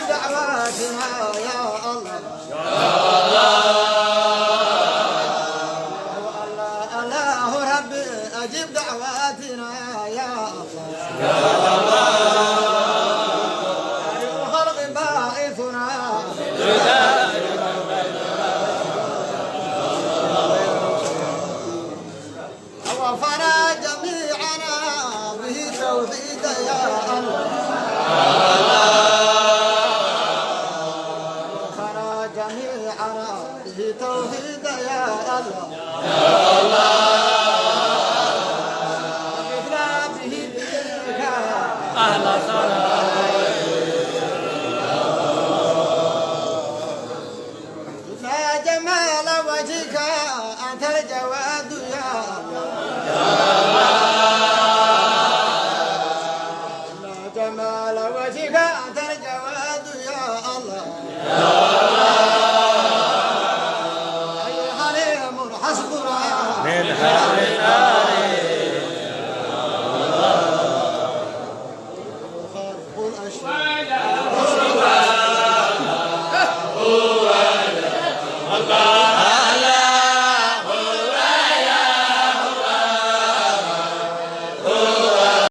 أجب دعواتنا يا الله الله ربي أجب دعواتنا يا الله الخلق باعثنا وفنا جميعنا به توحيد يا الله وفنا جميعنا به توحيد يا الله وقفنا به بإذنك أهلا وسهلا لا جمال وجهك أنت الجواد يا الله لا جمال وجهك أنت الجواد يا الله أي حليم حسبنا